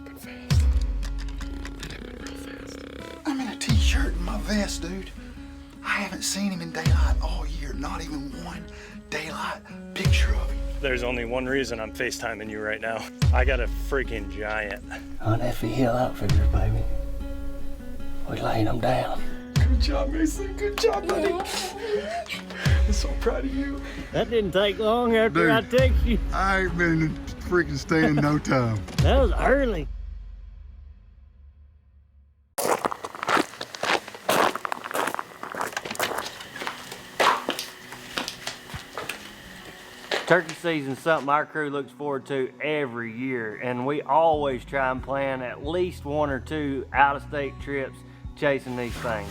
happened fast. That happened real fast. I'm in a t-shirt and my vest, dude. I haven't seen him in daylight all year. Not even one daylight picture of him. There's only one reason I'm FaceTiming you right now. I got a freaking giant. On Effie Hill Outfitters, baby. We laid them down. Good job, Mason. Good job, buddy. I'm so proud of you. That didn't take long after Dude, I texted you. I ain't been in the freaking stand no time. That was early. Turkey season's something our crew looks forward to every year, and we always try and plan at least 1 or 2 out-of-state trips chasing these things.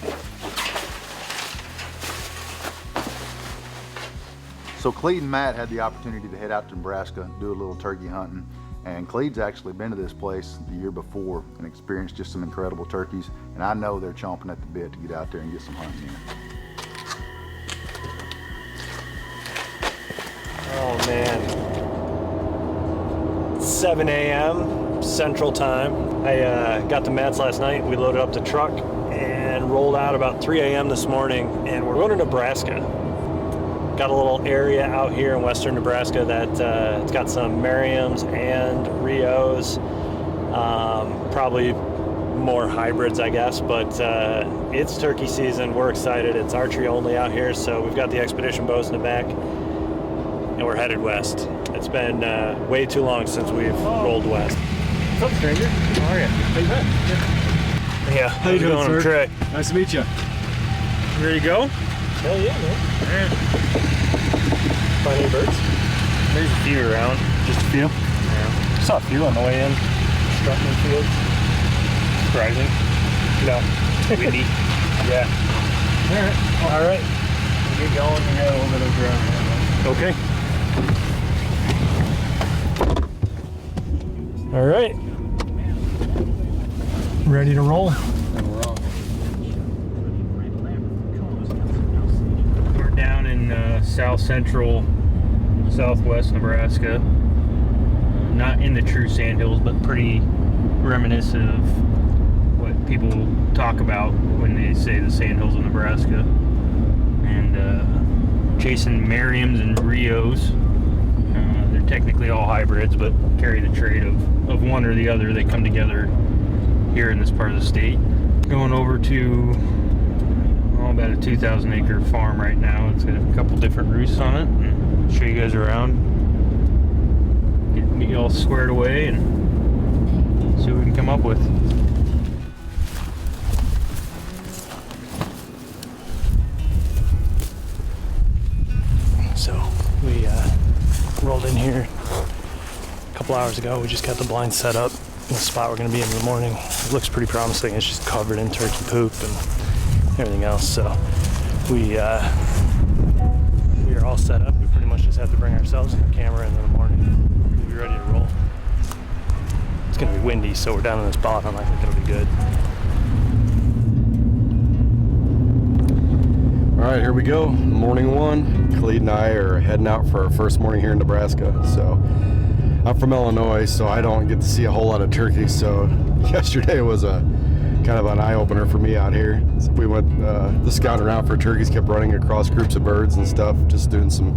So Clede and Matt had the opportunity to head out to Nebraska and do a little turkey hunting. And Clede's actually been to this place the year before and experienced just some incredible turkeys. And I know they're chomping at the bit to get out there and get some hunting in. Oh man. 7 a.m. Central Time. I got to Matt's last night. We loaded up the truck and rolled out about 3 a.m. this morning, and we're going to Nebraska. Got a little area out here in western Nebraska that it's got some Merriams and Rios, probably more hybrids, I guess, but it's turkey season. We're excited. It's archery only out here, so we've got the expedition bows in the back, and we're headed west. It's been way too long since we've rolled west. What's up, stranger? How are you? How you been? Yeah, How you doing, sir? Trey? Nice to meet you. You ready to go? Hell yeah, man. Find any birds? There's a few around. Just a few? Yeah. Saw a few on the way in. Strutting in fields. Surprising. No. Windy. Yeah. All right. We'll get going. We got a little bit of drive. Okay. All right. Ready to roll? And we're off. We're down in south central, southwest Nebraska. Not in the true sandhills, but pretty reminiscent of what people talk about when they say the sandhills of Nebraska. And chasing Merriams and Rios. They're technically all hybrids, but carry the trait of one or the other. They come together here in this part of the state. Going over to about a 2,000 acre farm right now. It's got a couple different roosts on it, and I'll show you guys around. Get me all squared away and see what we can come up with. So we rolled in here a couple hours ago. We just got the blind set up in the spot we're going to be in the morning. It looks pretty promising. It's just covered in turkey poop and everything else. So we are all set up. We pretty much just have to bring ourselves and the camera in the morning. We'll be ready to roll. It's going to be windy, so we're down in this bottom. I think it'll be good. All right, here we go. Morning one. Clede and I are heading out for our first morning here in Nebraska. So I'm from Illinois, so I don't get to see a whole lot of turkey. So yesterday was a kind of an eye-opener for me out here. So we went the scouting around for turkeys, kept running across groups of birds and stuff, just doing some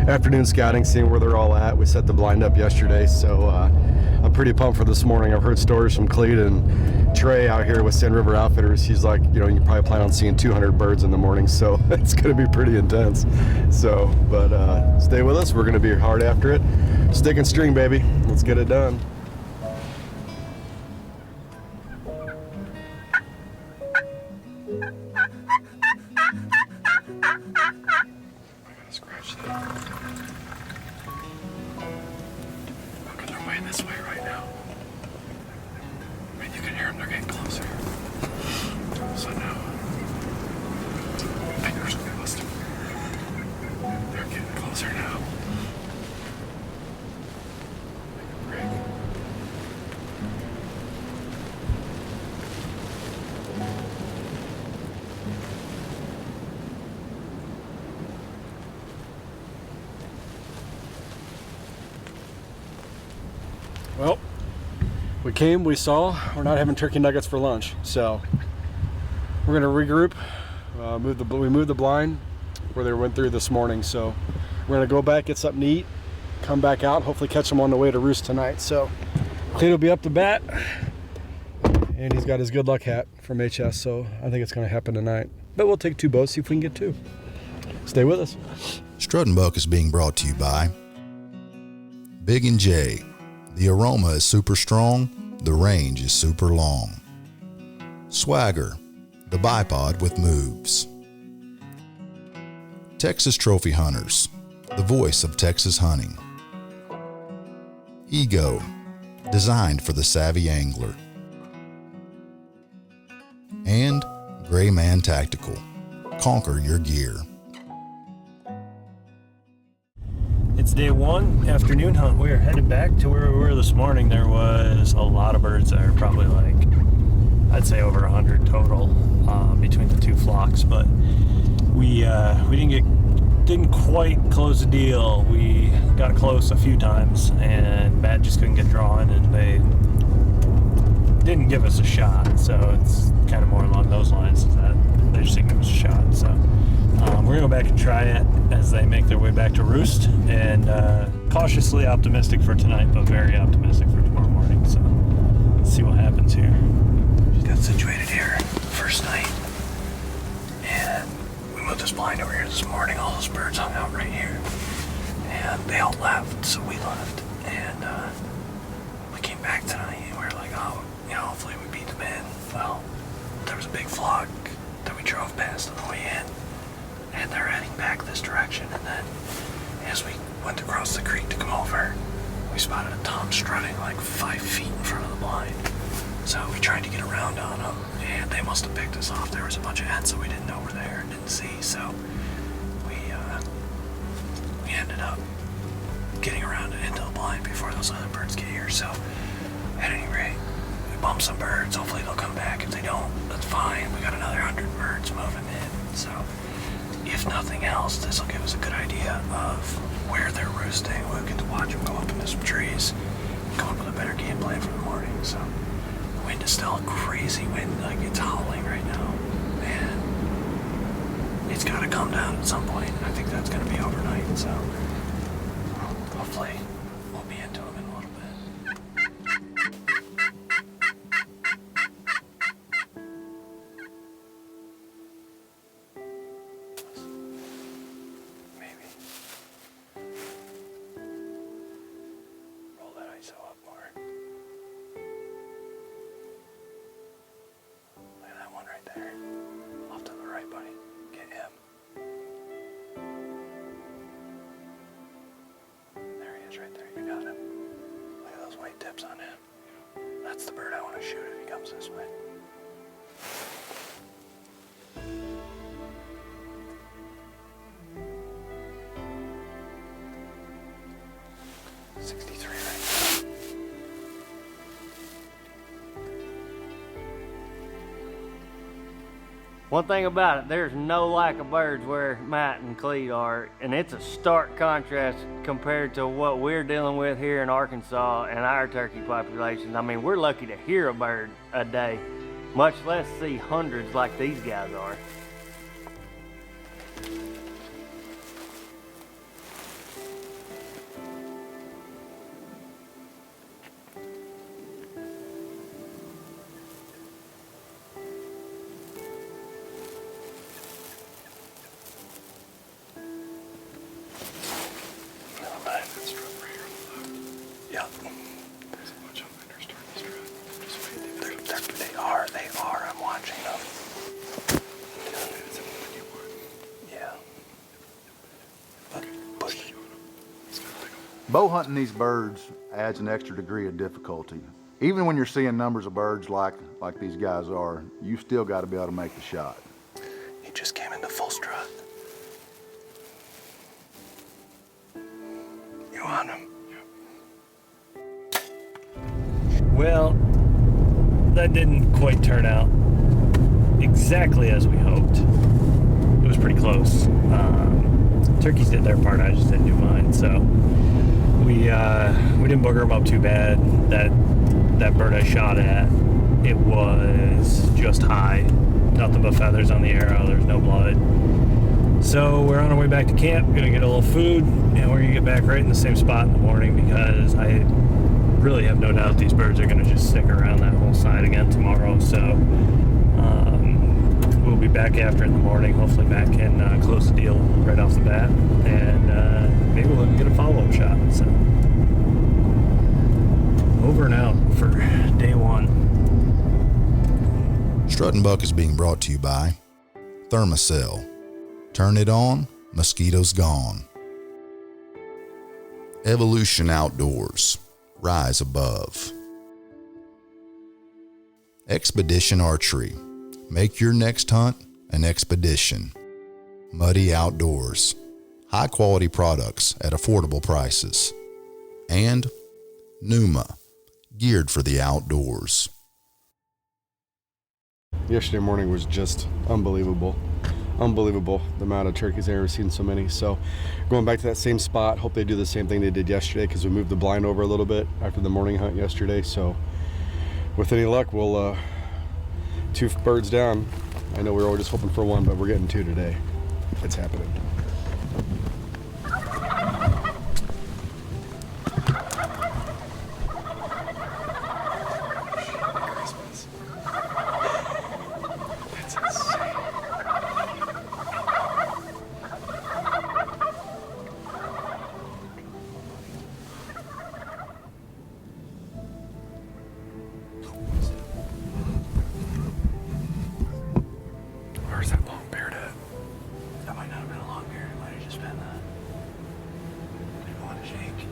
afternoon scouting, seeing where they're all at. We set the blind up yesterday, so I'm pretty pumped for this morning. I've heard stories from Clede and Trey out here with Sand River Outfitters. He's like, you know, you probably plan on seeing 200 birds in the morning, so it's going to be pretty intense. So, but stay with us. We're going to be hard after it. Stick and string, baby. Let's get it done. Scratch that. Okay, they're way this way right now. I mean, you can hear them. They're getting closer. So now, fingers crossed. They're getting closer now. Make a break. Well, we came, we saw, we're not having turkey nuggets for lunch. So we're gonna regroup. We moved the blind where they went through this morning. So we're gonna go back, get something to eat, come back out, hopefully catch them on the way to roost tonight. So Clede will be up to bat, and he's got his good luck hat from HS. So I think it's gonna happen tonight. But we'll take 2 boats, see if we can get 2. Stay with us. Strut & Buck is being brought to you by Big & J. The aroma is super strong, the range is super long. Swagger, the bipod with moves. Texas Trophy Hunters, the voice of Texas hunting. Ego, designed for the savvy angler. And Gray Man Tactical, conquer your gear. It's day 1, afternoon hunt. We are headed back to where we were this morning. There was a lot of birds there, probably like, I'd say over 100 total between the 2 flocks, but we didn't quite close the deal. We got close a few times, and Matt just couldn't get drawn, and they didn't give us a shot. So it's kind of more along those lines that they just didn't give us a shot. So we're gonna go back and try it as they make their way back to roost, and cautiously optimistic for tonight, but very optimistic for tomorrow morning. So let's see what happens here. Just got situated here the first night, and we moved this blind over here this morning. All those birds hung out right here, and they all left, so we left, and we came back tonight, and we were like, oh, you know, hopefully we beat them in. Well, there was a big flock that we drove past on the way in, and they're heading back this direction. And then as we went across the creek to come over, we spotted a tom strutting like 5 feet in front of the blind. So we tried to get around on them, and they must have picked us off. There was a bunch of hens that we didn't know were there and didn't see, so we ended up getting around into the blind before those other birds get here. So at any rate, we bumped some birds. Hopefully they'll come back. If they don't, that's fine. We got another 100 birds moving in, so if nothing else, this will give us a good idea of where they're roosting. We'll get to watch them go up into some trees, come up with a better game plan for the morning. So the wind is still a crazy wind, like it's howling right now, and it's got to come down at some point. I think that's going to be overnight, so hopefully we'll be into them in a little bit. Right there, you got him. Look at those white tips on him. That's the bird I want to shoot if he comes this way. One thing about it, there's no lack of birds where Matt and Clede are, and it's a stark contrast compared to what we're dealing with here in Arkansas and our turkey population. I mean, we're lucky to hear a bird a day, much less see hundreds like these guys are. Yeah. There's a bunch of them that are starting to strut. They are. I'm watching them. Yeah. But Bow hunting these birds adds an extra degree of difficulty. Even when you're seeing numbers of birds like these guys are, you still got to be able to make the shot. he just came into full strut. You on him? Well, that didn't quite turn out exactly as we hoped. It was pretty close. Turkeys did their part, I just didn't do mine. So we didn't booger them up too bad. That that bird I shot at, it was just high. Nothing but feathers on the arrow. There's no blood. So we're on our way back to camp. Gonna get a little food, and we're gonna get back right in the same spot in the morning because I really have no doubt these birds are gonna just stick around that whole side again tomorrow. So we'll be back after in the morning. Hopefully Matt can close the deal right off the bat, and maybe we'll get a follow-up shot. So over and out for day one. Strut Buck is being brought to you by Thermacell. Turn it on, mosquitoes gone. Evolution Outdoors. Rise above. Expedition Archery. Make your next hunt an expedition. Muddy Outdoors. High quality products at affordable prices. And Numa. Geared for the outdoors. Yesterday morning was just unbelievable. Unbelievable the amount of turkeys I've ever seen so many. So going back to that same spot, hope they do the same thing they did yesterday because we moved the blind over a little bit after the morning hunt yesterday. So with any luck, we'll 2 birds down. I know we were just hoping for 1, but we're getting 2 today. It's happening. Where's that long beard at? That might not have been a long beard. It might have just been maybe want to shake.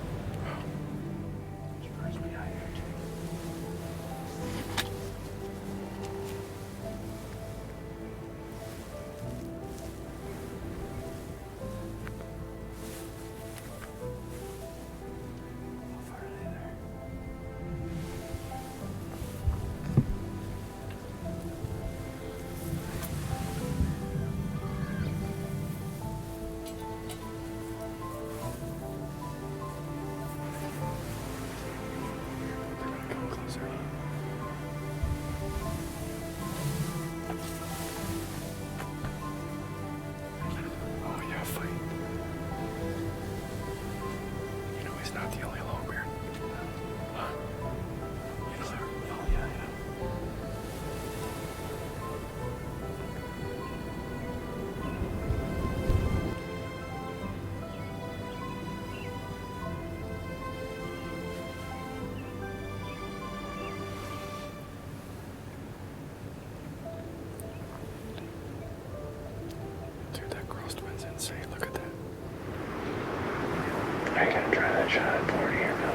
Which birds we got here? How far are they there? Come closer. Oh yeah, fight. You know he's not the only long beard. Huh? You know they're, oh yeah, yeah. Dude, that crosswind's insane. Look at that. I ain't gonna try that shot at 40 here, no.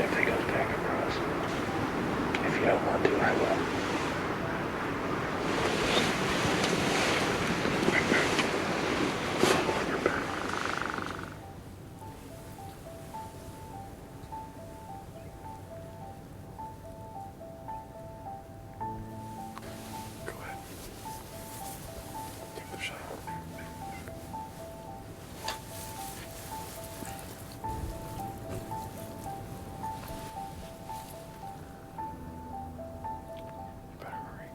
If they goes back across. If you don't want to, I will. Go ahead. Take the shot. You better hurry.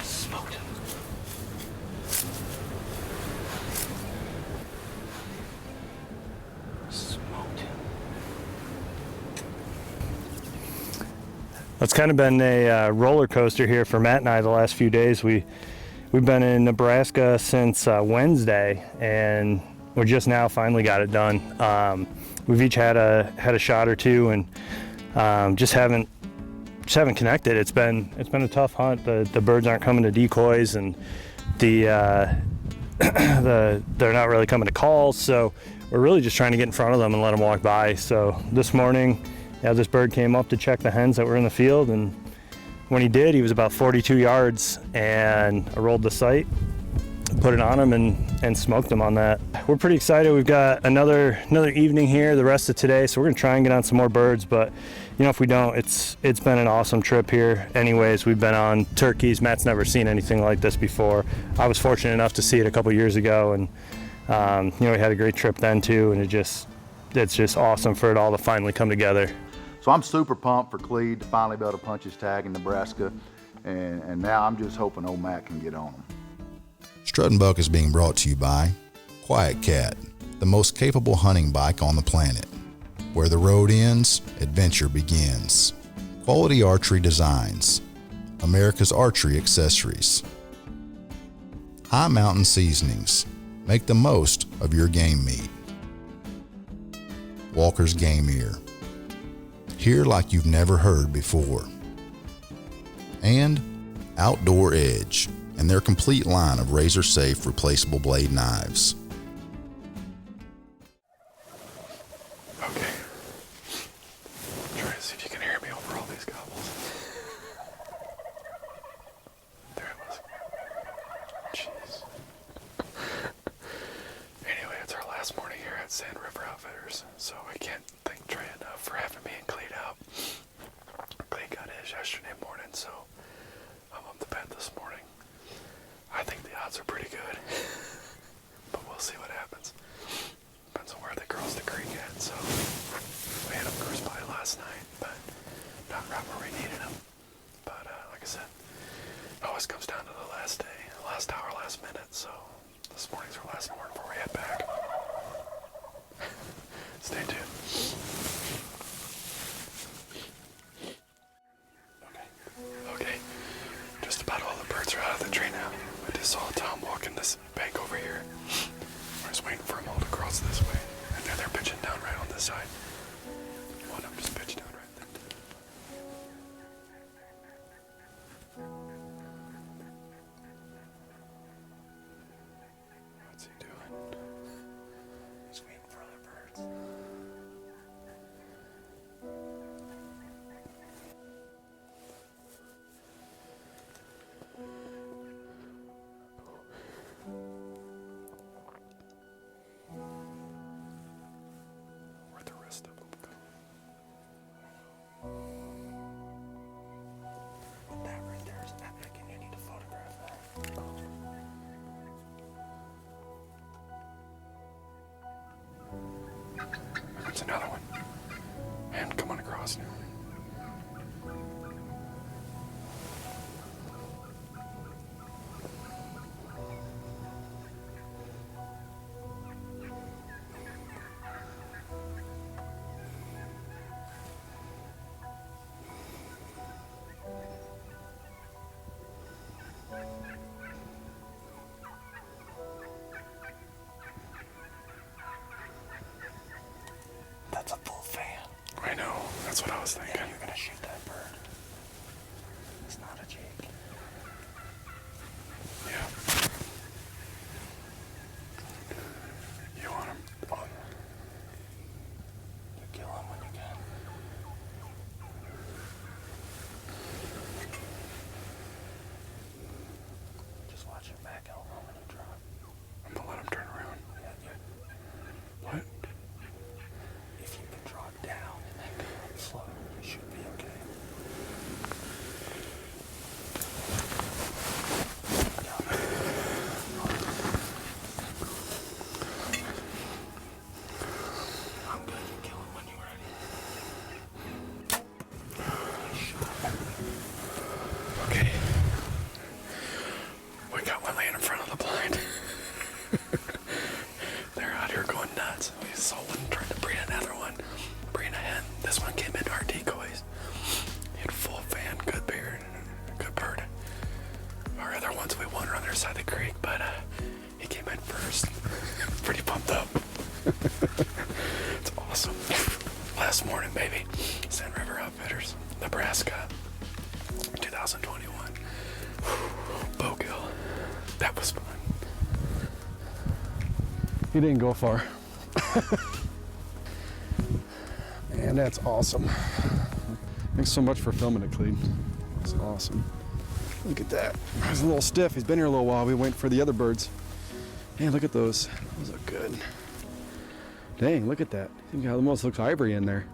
Smoked him. Smoked him. It's kind of been a roller coaster here for Matt and I the last few days. We've been in Nebraska since Wednesday, and we just now finally got it done. We've each had a shot or two, and just haven't connected. It's been a tough hunt. The birds aren't coming to decoys, and they're not really coming to calls. So we're really just trying to get in front of them and let them walk by. So this morning, this bird came up to check the hens that were in the field, and when he did, he was about 42 yards, and I rolled the sight put it on them and smoked them on that. We're pretty excited. We've got another evening here the rest of today, so we're gonna try and get on some more birds, but you know, if we don't, it's been an awesome trip here. Anyways, we've been on turkeys. Matt's never seen anything like this before. I was fortunate enough to see it a couple years ago, and you know, we had a great trip then too, and it's just awesome for it all to finally come together. So I'm super pumped for Clede to finally be able to punch his tag in Nebraska, and now I'm just hoping old Matt can get on him. Strut and Buck is being brought to you by Quiet Cat, the most capable hunting bike on the planet. Where the road ends, adventure begins. Quality Archery Designs, America's Archery Accessories. High Mountain Seasonings, make the most of your game meat. Walker's Game Ear, hear like you've never heard before. And Outdoor Edge and their complete line of razor-safe replaceable blade knives. Okay. Try to see if you can hear me over all these gobbles. There it was. Jeez. Anyway, it's our last morning here at Sand River Outfitters, so I can't thank Trey enough for having me and Clede out. Clede got his yesterday morning, so I'm up to bed this morning. I think the odds are pretty good, but we'll see what happens. Depends on where they cross the creek at, so we had them cruise by last night, but not right where we needed them. But like I said, it always comes down to the last day, last hour, last minute, so this morning's our last morning before we head back. Stay tuned. Okay. Just about all the birds are out of the tree now. I just saw Tom walking this bank over here. I was waiting for them all to cross this way. And then they're pitching down right on this side. One of them just pitched down right there. What's he doing? He's waiting for other birds. Where'd the rest of them go? That right there is epic, and you need to photograph that. There's another one. And coming across now. That's a full fan. I know. That's what I was thinking. Yeah, you're gonna shoot that bird. It's not a jig. Yeah. You want him on? You kill him when you can. Just watch your back elbow when you drop. I'm gonna let him turn around. Yeah. What? If you can draw it down and then go up slow, you should be okay. I'm good. You kill him when you're ready. Okay. We got one laying in front of the blind. They're out here going nuts. We saw one trying to breed another one. Breed a hen. This one came into our decoys. He had full fan, good beard, good bird. Our other ones we won are on the other side of the creek, but he came in first. Pretty pumped up. It's awesome. Last morning, baby. Sand River Outfitters, Nebraska, 2021. Bowgill. That was fun. He didn't go far. Man, that's awesome. Thanks so much for filming it, Clede. It's awesome. Look at that. He's a little stiff. He's been here a little while. We wait for the other birds. Man, look at those. Those look good. Dang, look at that. It almost looks ivory in there.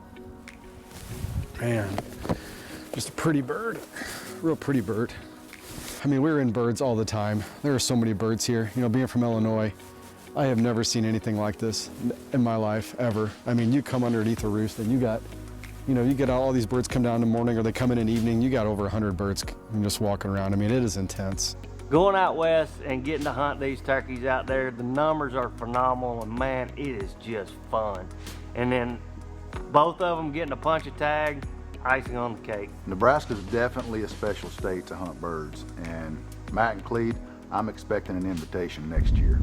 Man, just a pretty bird. Real pretty bird. I mean, we're in birds all the time. There are so many birds here. You know, being from Illinois, I have never seen anything like this in my life, ever. I mean, you come underneath a roost and you got, you know, you get all these birds come down in the morning or they come in the evening, you got over 100 birds just walking around. I mean, it is intense. Going out west and getting to hunt these turkeys out there, the numbers are phenomenal, and man, it is just fun. And then both of them getting a punch a tag, icing on the cake. Nebraska's definitely a special state to hunt birds, and Matt and Clede, I'm expecting an invitation next year.